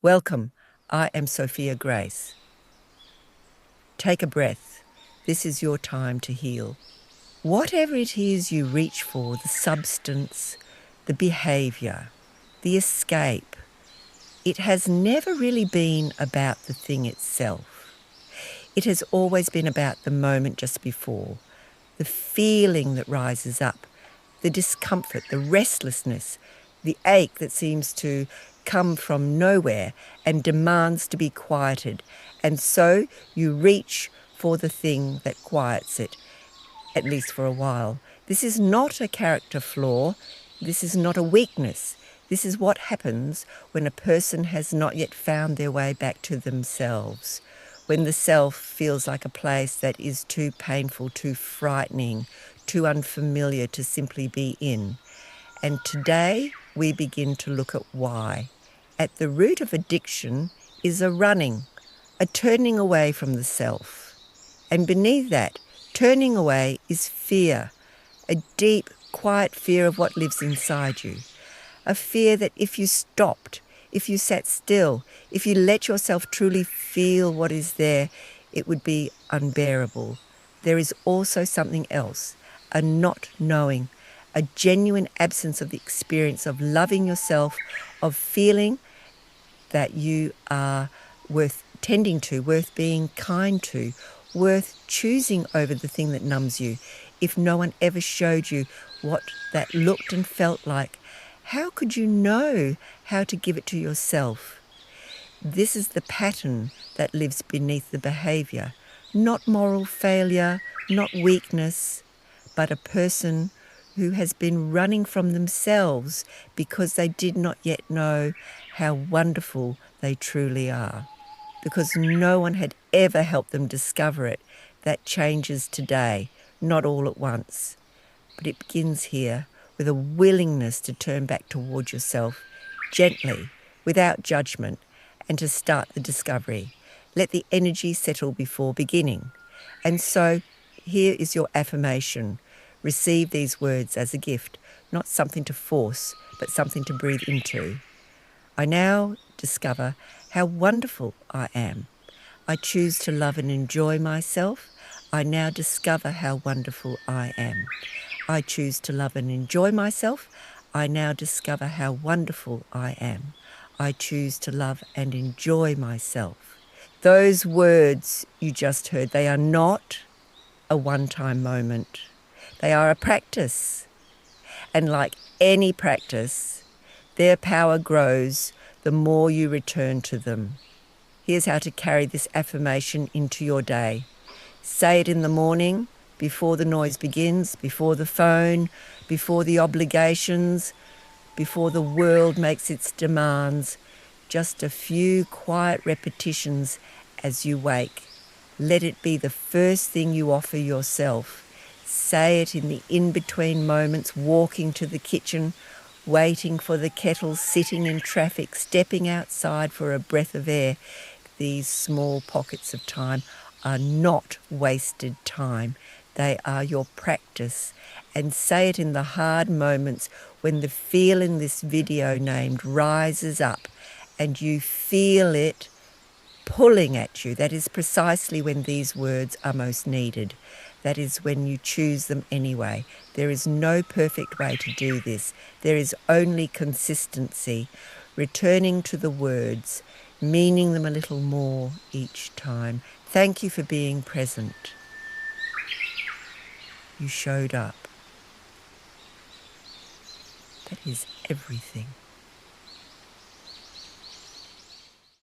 Welcome, I am Sophia Grace. Take a breath. This is your time to heal. Whatever it is you reach for, the substance, the behaviour, the escape, it has never really been about the thing itself. It has always been about the moment just before, the feeling that rises up, the discomfort, the restlessness, the ache that seems to come from nowhere and demands to be quieted. And so you reach for the thing that quiets it, at least for a while. This is not a character flaw. This is not a weakness. This is what happens when a person has not yet found their way back to themselves, when the self feels like a place that is too painful, too frightening, too unfamiliar to simply be in. And today we begin to look at why. At the root of addiction is a running, a turning away from the self. And beneath that, turning away is fear, a deep, quiet fear of what lives inside you. A fear that if you stopped, if you sat still, if you let yourself truly feel what is there, it would be unbearable. There is also something else, a not knowing, a genuine absence of the experience of loving yourself, of feeling that you are worth tending to, worth being kind to, worth choosing over the thing that numbs you. If no one ever showed you what that looked and felt like, how could you know how to give it to yourself? This is the pattern that lives beneath the behaviour, not moral failure, not weakness, but a person who has been running from themselves because they did not yet know how wonderful they truly are. Because no one had ever helped them discover it. That changes today, not all at once. But it begins here with a willingness to turn back towards yourself gently, without judgment, and to start the discovery. Let the energy settle before beginning. And so here is your affirmation. Receive these words as a gift, not something to force, but something to breathe into. I now discover how wonderful I am. I choose to love and enjoy myself. I now discover how wonderful I am. I choose to love and enjoy myself. I now discover how wonderful I am. I choose to love and enjoy myself. Those words you just heard, they are not a one-time moment. They are a practice. And like any practice, their power grows the more you return to them. Here's how to carry this affirmation into your day. Say it in the morning, before the noise begins, before the phone, before the obligations, before the world makes its demands. Just a few quiet repetitions as you wake. Let it be the first thing you offer yourself. Say it in the in-between moments, walking to the kitchen, waiting for the kettle, sitting in traffic, stepping outside for a breath of air. These small pockets of time are not wasted time. They are your practice. And say it in the hard moments when the feel in this video named rises up and you feel it pulling at you. That is precisely when these words are most needed. That is when you choose them anyway. There is no perfect way to do this. There is only consistency, returning to the words, meaning them a little more each time. Thank you for being present. You showed up. That is everything.